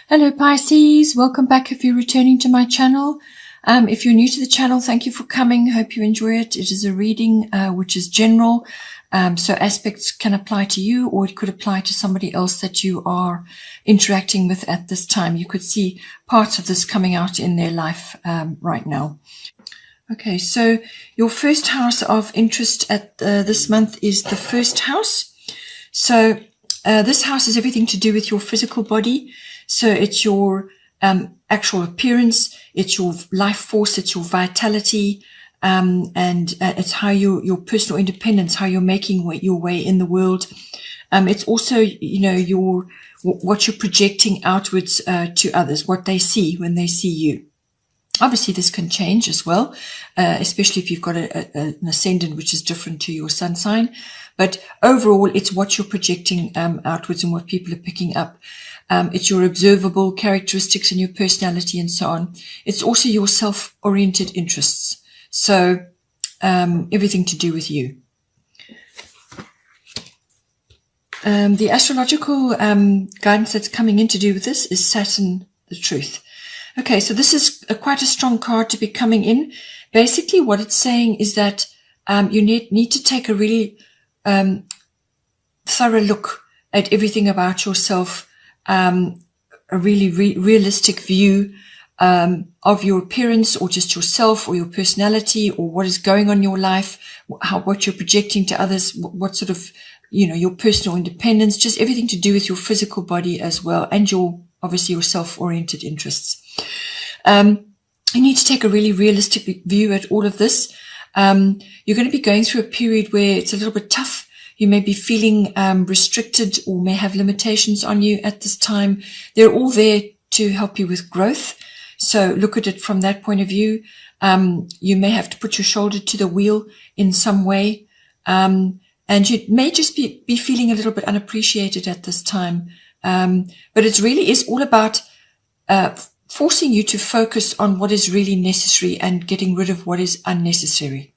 Hello Pisces, welcome back if you're returning to my channel. If you're new to the channel, thank you for coming. Hope you enjoy it. It is a reading which is general, so aspects can apply to you or it could apply to somebody else that you are interacting with at this time. You could see parts of this coming out in their life right now. Okay, so your first house of interest at this month is the first house. So this house is everything to do with your physical body. So it's your actual appearance, it's your life force, it's your vitality, and it's how your personal independence, how you're making your way in the world. It's also, what you're projecting outwards to others, what they see when they see you. Obviously, this can change as well, especially if you've got an ascendant which is different to your sun sign. But overall, it's what you're projecting outwards and what people are picking up. It's your observable characteristics and your personality and so on. It's also your self-oriented interests. So everything to do with you. The astrological guidance that's coming in to do with this is Saturn, the truth. Okay, so this is quite a strong card to be coming in. Basically, what it's saying is that you need to take a really thorough look at everything about yourself, a really realistic view of your appearance or just yourself or your personality or what is going on in your life, what you're projecting to others, what sort of, your personal independence, just everything to do with your physical body as well, and obviously your self-oriented interests. You need to take a really realistic view at all of this. You're going to be going through a period where it's a little bit tough. You may be feeling restricted or may have limitations on you at this time. They're all there to help you with growth. So look at it from that point of view. You may have to put your shoulder to the wheel in some way. And you may just be feeling a little bit unappreciated at this time. But it really is all about forcing you to focus on what is really necessary and getting rid of what is unnecessary.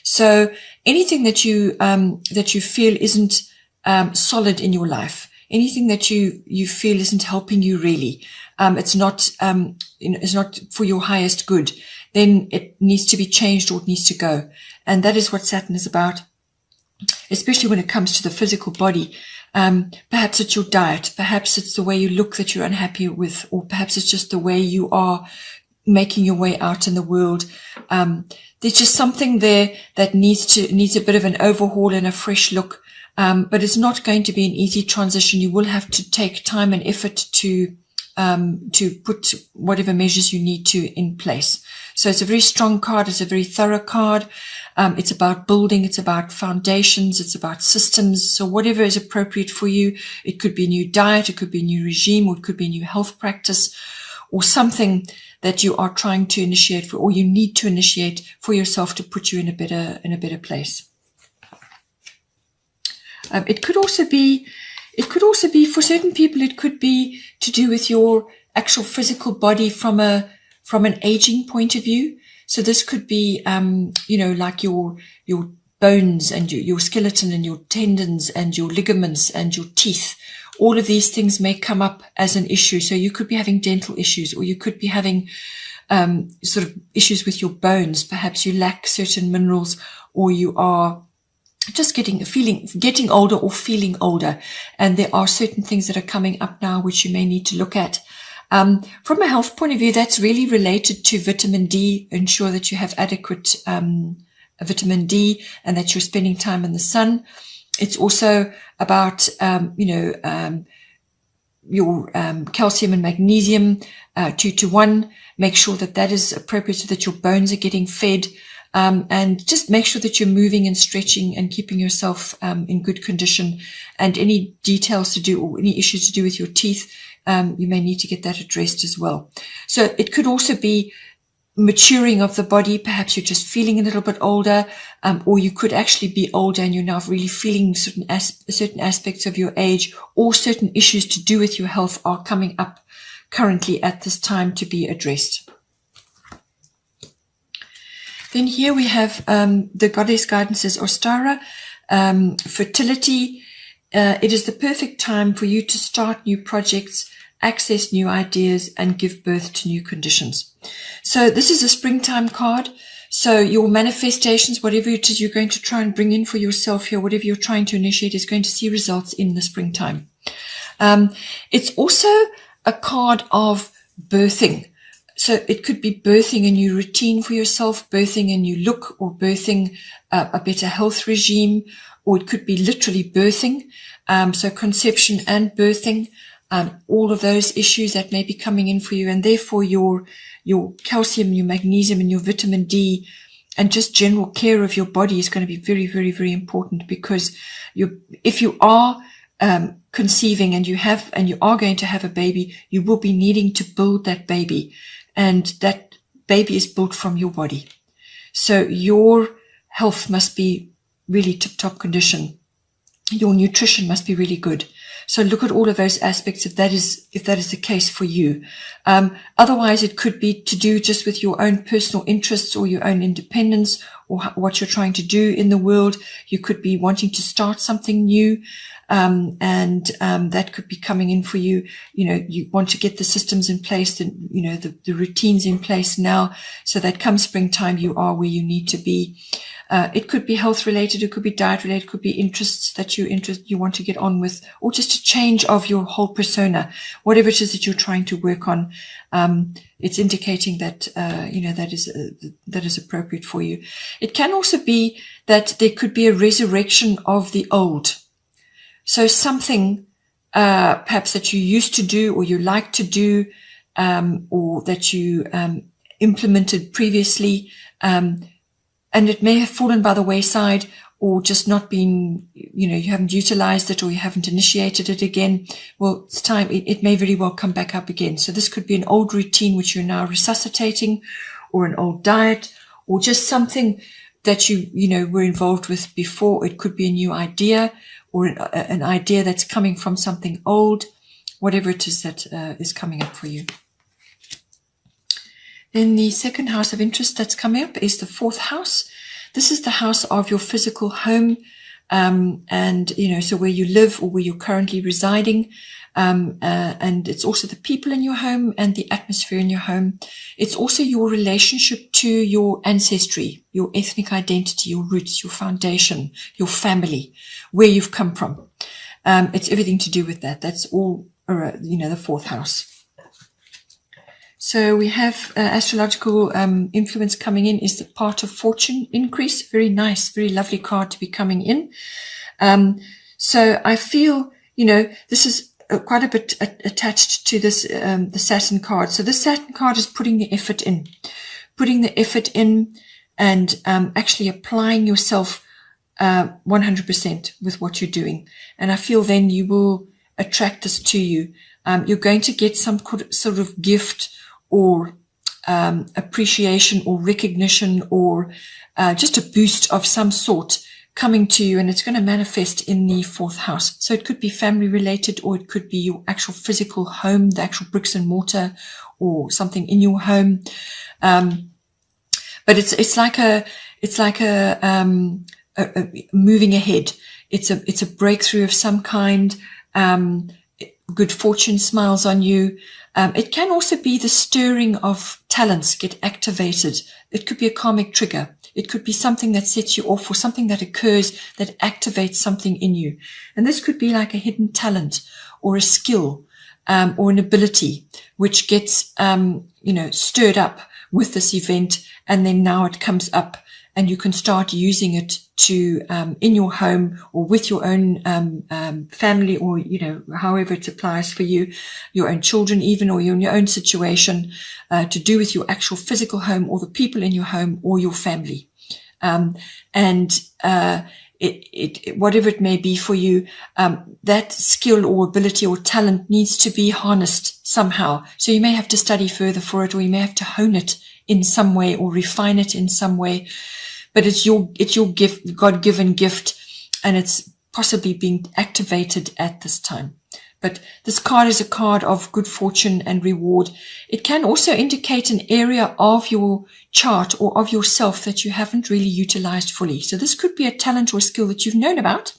So anything that you feel isn't solid in your life, anything that you feel isn't helping you really, it's not for your highest good, then it needs to be changed or it needs to go. And that is what Saturn is about, especially when it comes to the physical body. Perhaps it's your diet, perhaps it's the way you look that you're unhappy with, or perhaps it's just the way you are making your way out in the world. There's just something there that needs a bit of an overhaul and a fresh look. But it's not going to be an easy transition. You will have to take time and effort to put whatever measures you need to in place. So it's a very strong card. It's a very thorough card. It's about building. It's about foundations. It's about systems. So whatever is appropriate for you, it could be a new diet, it could be a new regime, or it could be a new health practice, or something that you are trying to initiate for, or you need to initiate for yourself to put you in a better place. It could also be for certain people, it could be to do with your actual physical body from an aging point of view. So this could be, like your bones and your skeleton and your tendons and your ligaments and your teeth. All of these things may come up as an issue. So you could be having dental issues, or you could be having sort of issues with your bones. Perhaps you lack certain minerals, or you are just getting older or feeling older. And there are certain things that are coming up now which you may need to look at. From a health point of view, that's really related to vitamin D. Ensure that you have adequate vitamin D and that you're spending time in the sun. It's also about, your calcium and magnesium, 2-to-1. Make sure that is appropriate so that your bones are getting fed. And just make sure that you're moving and stretching and keeping yourself in good condition. And any details to do or any issues to do with your teeth, you may need to get that addressed as well. So it could also be maturing of the body. Perhaps you're just feeling a little bit older, or you could actually be older and you're now really feeling certain aspects of your age, or certain issues to do with your health are coming up currently at this time to be addressed. Then here we have the goddess guidances Ostara, fertility. It is the perfect time for you to start new projects, access new ideas, and give birth to new conditions. So this is a springtime card. So your manifestations, whatever it is you're going to try and bring in for yourself here, whatever you're trying to initiate, is going to see results in the springtime. It's also a card of birthing. So it could be birthing a new routine for yourself, birthing a new look, or birthing a better health regime, or it could be literally birthing. So conception and birthing, all of those issues that may be coming in for you, and therefore your calcium, your magnesium, and your vitamin D, and just general care of your body is going to be very, very, very important, because if you are conceiving and you are going to have a baby, you will be needing to build that baby, and that baby is built from your body. So your health must be really tip-top condition. Your nutrition must be really good. So look at all of those aspects if that is the case for you. Otherwise, it could be to do just with your own personal interests or your own independence, or what you're trying to do in the world. You could be wanting to start something new, and that could be coming in for you. You want to get the systems in place, the routines in place now, so that come springtime you are where you need to be. It could be health related, it could be diet related, it could be interests that you want to get on with, or just a change of your whole persona, whatever it is that you're trying to work on. It's indicating that that is appropriate for you. It can also be that there could be a resurrection of the old. So something perhaps that you used to do, or you like to do, or that you implemented previously, and it may have fallen by the wayside, or just not been, you haven't utilized it, or you haven't initiated it again. Well, it's time. It may very well come back up again. So this could be an old routine which you're now resuscitating, or an old diet, or just something that you were involved with before. It could be a new idea, or an idea that's coming from something old, whatever it is that is coming up for you. Then the second house of interest that's coming up is the fourth house. This is the house of your physical home, and so where you live or where you're currently residing, and it's also the people in your home and the atmosphere in your home. It's also your relationship to your ancestry, your ethnic identity, your roots, your foundation, your family, where you've come from. It's everything to do with that. That's all, the fourth house. So we have astrological influence coming in is the part of fortune increase. Very nice, very lovely card to be coming in. So I feel, this is quite a bit attached to this, the Saturn card. So the Saturn card is putting the effort in, and actually applying yourself 100% with what you're doing. And I feel then you will attract this to you. You're going to get some sort of gift, or appreciation, or recognition, or just a boost of some sort coming to you, and it's going to manifest in the fourth house. So it could be family related, or it could be your actual physical home, the actual bricks and mortar, or something in your home. But it's like a moving ahead. It's a breakthrough of some kind. Good fortune smiles on you. It can also be the stirring of talents get activated. It could be a karmic trigger. It could be something that sets you off, or something that occurs that activates something in you. And this could be like a hidden talent, or a skill, or an ability, which gets, stirred up with this event. And then now it comes up, and you can start using it to, in your home, or with your own, family, or, however it applies for you, your own children even, or in your own situation, to do with your actual physical home, or the people in your home, or your family. Whatever it may be for you, that skill or ability or talent needs to be harnessed somehow. So you may have to study further for it, or you may have to hone it in some way, or refine it in some way. But it's your gift, God-given gift, and it's possibly being activated at this time. But this card is a card of good fortune and reward. It can also indicate an area of your chart or of yourself that you haven't really utilized fully. So this could be a talent or a skill that you've known about,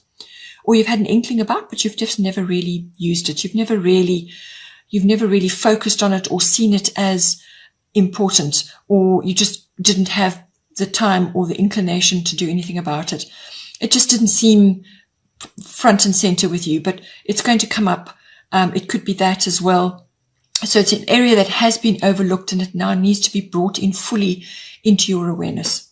or you've had an inkling about, but you've just never really used it. You've never really you've never really focused on it or seen it as important, or you just didn't have the time or the inclination to do anything about it. It just didn't seem front and center with you, but it's going to come up. It could be that as well. So it's an area that has been overlooked, and it now needs to be brought in fully into your awareness.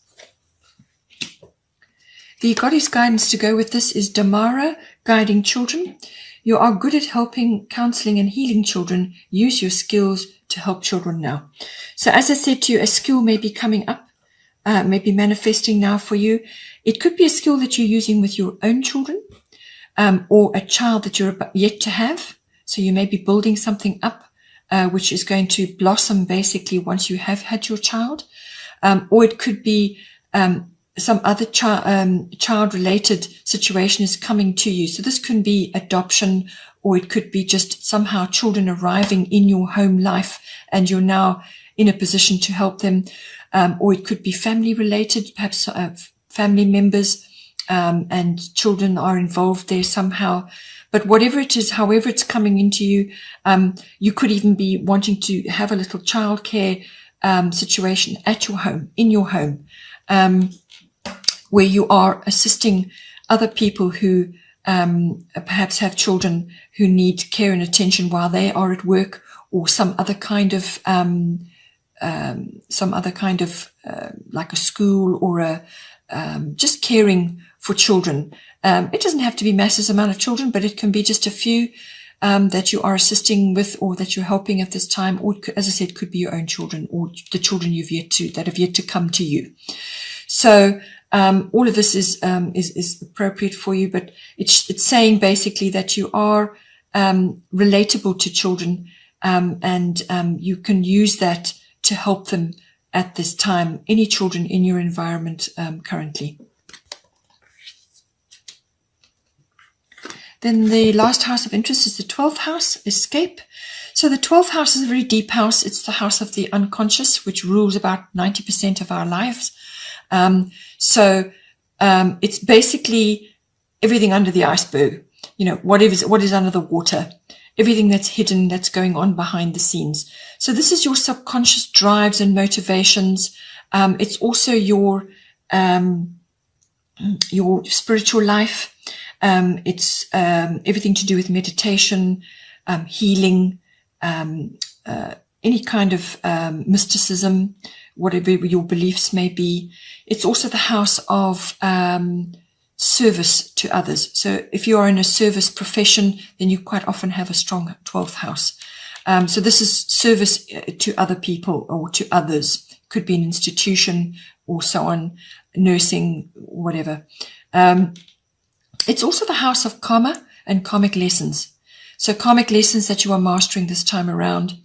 The goddess guidance to go with this is Damara, guiding children. You are good at helping, counseling, and healing children. Use your skills to help children now. So as I said to you, a skill may be coming up, may be manifesting now for you. It could be a skill that you're using with your own children, or a child that you're yet to have. So you may be building something up, which is going to blossom basically once you have had your child. Or it could be some other child-related situation is coming to you. So this can be adoption, or it could be just somehow children arriving in your home life and you're now in a position to help them. Or it could be family-related, perhaps family members, and children are involved there somehow. But whatever it is, however it's coming into you, you could even be wanting to have a little childcare situation at your home, in your home, where you are assisting other people who perhaps have children who need care and attention while they are at work, or some other kind of like a school, or just caring for children. It doesn't have to be massive amount of children, but it can be just a few that you are assisting with, or that you're helping at this time, or as I said, could be your own children, or the children that have yet to come to you. So all of this is appropriate for you, but it's saying basically that you are relatable to children, and you can use that to help them at this time, any children in your environment currently. Then the last house of interest is the 12th house, escape. So the 12th house is a very deep house. It's the house of the unconscious, which rules about 90% of our lives. So it's basically everything under the iceberg, what is under the water, everything that's hidden, that's going on behind the scenes. So this is your subconscious drives and motivations. It's also your spiritual life. It's everything to do with meditation, healing, any kind of mysticism, whatever your beliefs may be. It's also the house of service to others. So if you are in a service profession, then you quite often have a strong 12th house. So this is service to other people or to others. Could be an institution or so on, nursing, whatever. It's also the house of karma and karmic lessons. So karmic lessons that you are mastering this time around.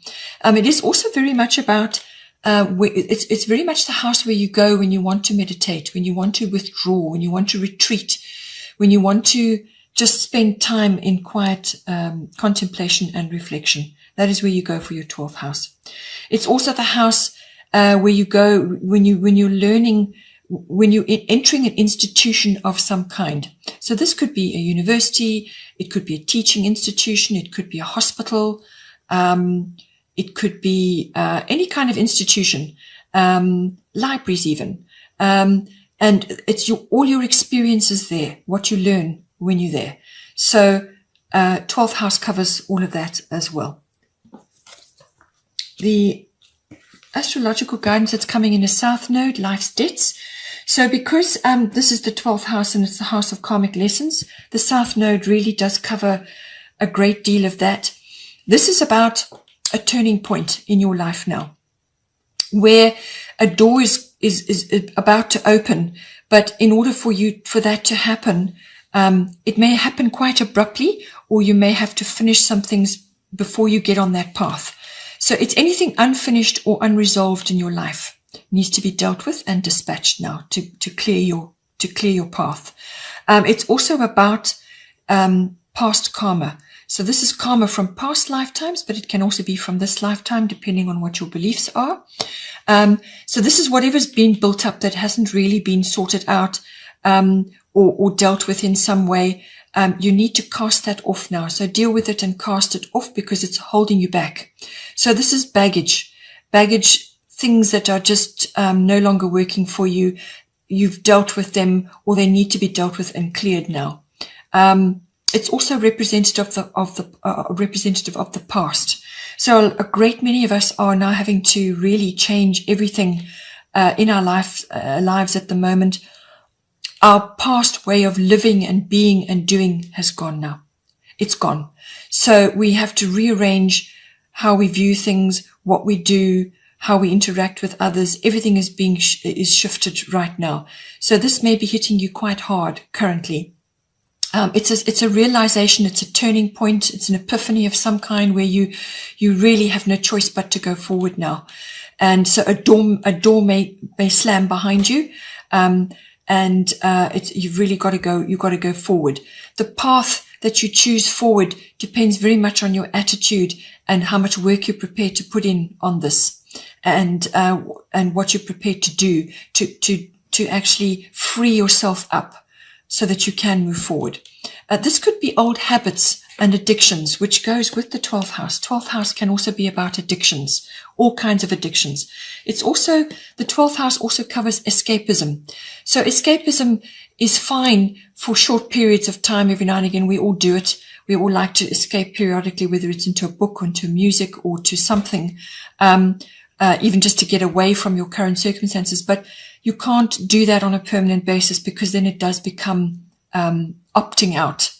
It is also very much about, it's very much the house where you go when you want to meditate, when you want to withdraw, when you want to retreat, when you want to just spend time in quiet contemplation and reflection. That is where you go for your 12th house. It's also the house where you go when you're learning, when you're entering an institution of some kind. So this could be a university, it could be a teaching institution, it could be a hospital, it could be any kind of institution, libraries even. And it's all your experiences there, what you learn when you're there. So 12th house covers all of that as well. The astrological guidance that's coming in the South Node, life's debts. So because this is the 12th house and it's the house of karmic lessons, the South Node really does cover a great deal of that. This is about a turning point in your life now, where a door is about to open, but in order for that to happen, it may happen quite abruptly, or you may have to finish some things before you get on that path. So it's anything unfinished or unresolved in your life needs to be dealt with and dispatched now to clear your path. It's also about past karma. So this is karma from past lifetimes, but it can also be from this lifetime, depending on what your beliefs are. So this is whatever's been built up that hasn't really been sorted out or dealt with in some way. You need to cast that off now. So deal with it and cast it off because it's holding you back. So this is baggage, things that are just no longer working for you. You've dealt with them, or they need to be dealt with and cleared now. It's also representative of the past. So a great many of us are now having to really change everything in our lives at the moment. Our past way of living and being and doing has gone now. It's gone. So we have to rearrange how we view things, what we do, how we interact with others. Everything is is shifted right now. So this may be hitting you quite hard currently. It's a realization, it's a turning point, it's an epiphany of some kind where you really have no choice but to go forward now. And so a door may slam behind you. You've really got to go forward. The path that you choose forward depends very much on your attitude and how much work you're prepared to put in on this, and what you're prepared to do to actually free yourself up so that you can move forward. This could be old habits and addictions, which goes with the 12th house. 12th house can also be about addictions, all kinds of addictions. It's also, the 12th house also covers escapism. So escapism is fine for short periods of time. Every now and again, we all do it. We all like to escape periodically, whether it's into a book or into music or to something, even just to get away from your current circumstances. But you can't do that on a permanent basis, because then it does become opting out,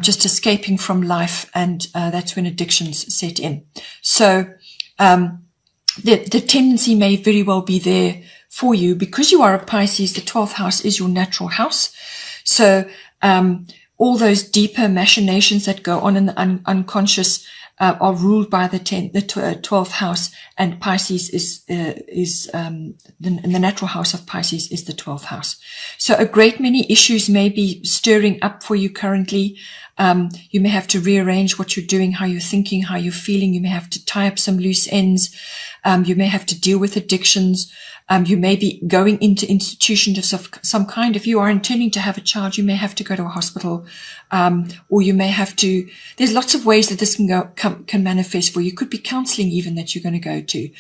just escaping from life, and that's when addictions set in. So the tendency may very well be there for you because you are a Pisces. The 12th house is your natural house. So all those deeper machinations that go on in the unconscious are ruled by the 12th house, and Pisces is the natural house of Pisces is the 12th house. So a great many issues may be stirring up for you currently. You may have to rearrange what you're doing, how you're thinking, how you're feeling. You may have to tie up some loose ends. You may have to deal with addictions. You may be going into institutions of some kind. If you are intending to have a child, you may have to go to a hospital, or you may have to. There's lots of ways that this can manifest for you. It could be counseling even that you're going to go to,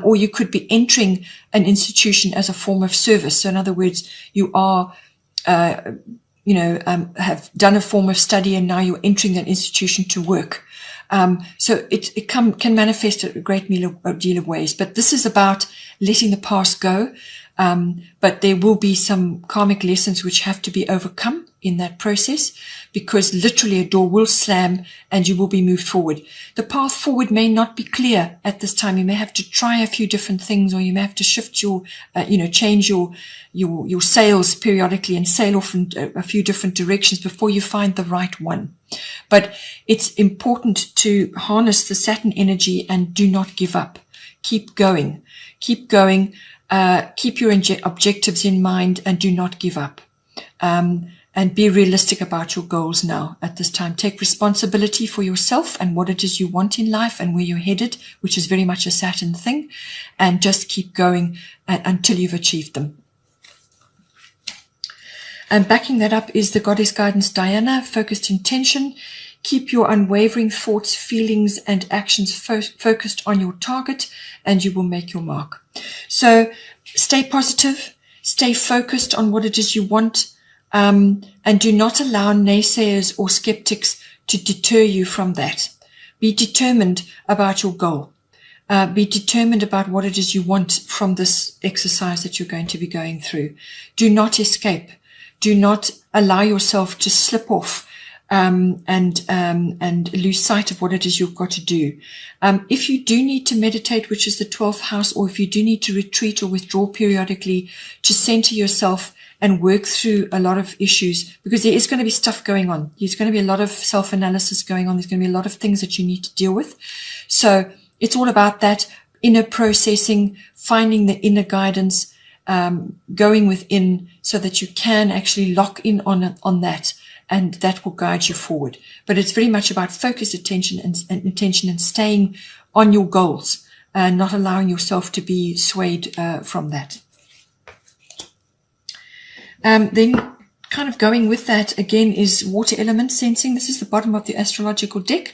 or you could be entering an institution as a form of service. So in other words, you are, have done a form of study and now you're entering an institution to work. So it can manifest a great deal of ways, but this is about letting the past go. But there will be some karmic lessons which have to be overcome in that process, because literally a door will slam and you will be moved forward. The path forward may not be clear at this time. You may have to try a few different things, or you may have to shift your, change your sails periodically and sail off in a few different directions before you find the right one. But it's important to harness the Saturn energy and do not give up. Keep going. Keep going. Keep your objectives in mind and do not give up. And be realistic about your goals now at this time. Take responsibility for yourself and what it is you want in life and where you're headed, which is very much a Saturn thing, and just keep going until you've achieved them. And backing that up is the Goddess Guidance Diana, focused intention. Keep your unwavering thoughts, feelings, and actions focused on your target, and you will make your mark. So stay positive, stay focused on what it is you want, and do not allow naysayers or skeptics to deter you from that. Be determined about your goal. Be determined about what it is you want from this exercise that you're going to be going through. Do not escape. Do not allow yourself to slip off and lose sight of what it is you've got to do. If you do need to meditate, which is the 12th house, or if you do need to retreat or withdraw periodically to center yourself and work through a lot of issues, because there is going to be stuff going on. There's going to be a lot of self-analysis going on. There's going to be a lot of things that you need to deal with. So it's all about that inner processing, finding the inner guidance, going within so that you can actually lock in on that, and that will guide you forward. But it's very much about focused attention and intention and staying on your goals and not allowing yourself to be swayed from that. Then kind of going with that again is water element sensing. This is the bottom of the astrological deck.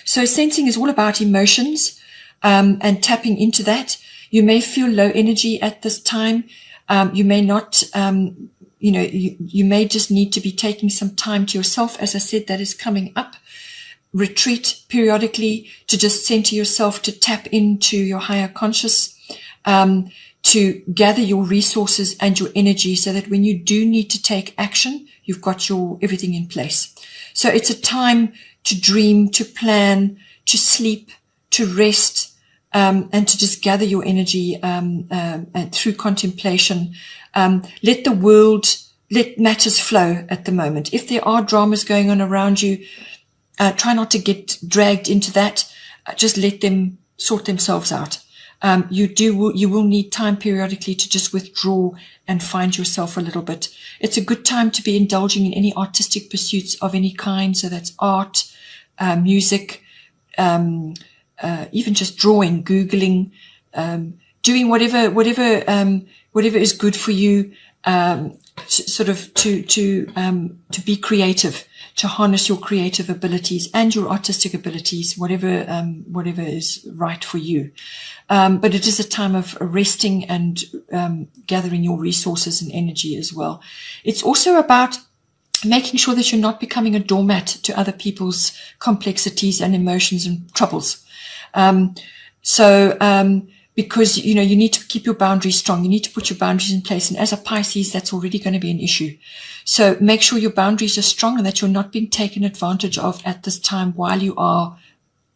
So sensing is all about emotions, and tapping into that. You may feel low energy at this time. You may not, you may just need to be taking some time to yourself. As I said, that is coming up. Retreat periodically to just center yourself, to tap into your higher conscious, to gather your resources and your energy so that when you do need to take action, you've got your everything in place. So it's a time to dream, to plan, to sleep, to rest, and to just gather your energy and through contemplation. Let matters flow at the moment. If there are dramas going on around you, try not to get dragged into that. Just let them sort themselves out. You will need time periodically to just withdraw and find yourself a little bit. It's a good time to be indulging in any artistic pursuits of any kind. So that's art, music, even just drawing, Googling, doing whatever is good for you, to be creative, to harness your creative abilities and your artistic abilities, whatever is right for you. But it is a time of resting and gathering your resources and energy as well. It's also about making sure that you're not becoming a doormat to other people's complexities and emotions and troubles. Because, you need to keep your boundaries strong. You need to put your boundaries in place. And as a Pisces, that's already going to be an issue. So make sure your boundaries are strong and that you're not being taken advantage of at this time while you are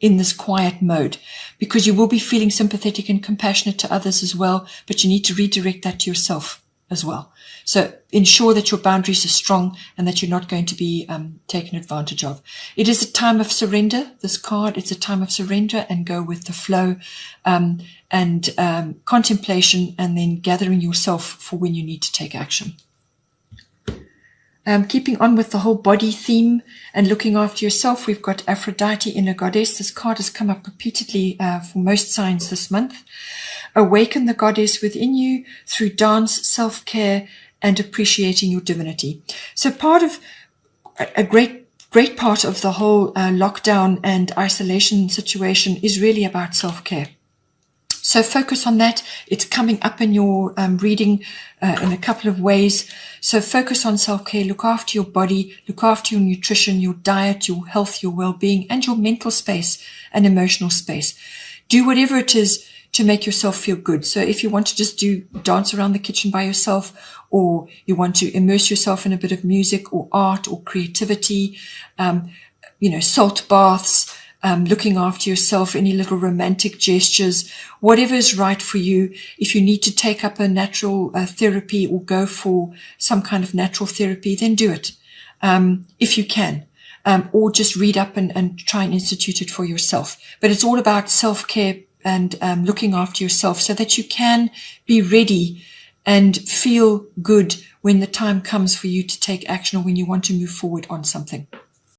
in this quiet mode, because you will be feeling sympathetic and compassionate to others as well, but you need to redirect that to yourself as well. So ensure that your boundaries are strong and that you're not going to be taken advantage of. It is a time of surrender, this card. It's a time of surrender and go with the flow, and contemplation, and then gathering yourself for when you need to take action. Keeping on with the whole body theme and looking after yourself, we've got Aphrodite, inner goddess. This card has come up repeatedly for most signs this month. Awaken the goddess within you through dance, self-care, and appreciating your divinity. So part of a great part of the whole lockdown and isolation situation is really about self-care. So focus on that. It's coming up in your reading in a couple of ways. So focus on self-care. Look after your body, look after your nutrition, your diet, your health, your well-being, and your mental space and emotional space. Do whatever it is to make yourself feel good. So if you want to just dance around the kitchen by yourself, or you want to immerse yourself in a bit of music or art or creativity, salt baths, looking after yourself, any little romantic gestures, whatever is right for you. If you need to take up a natural therapy or go for some kind of natural therapy, then do it, if you can. Or just read up and try and institute it for yourself. But it's all about self-care and looking after yourself so that you can be ready and feel good when the time comes for you to take action or when you want to move forward on something.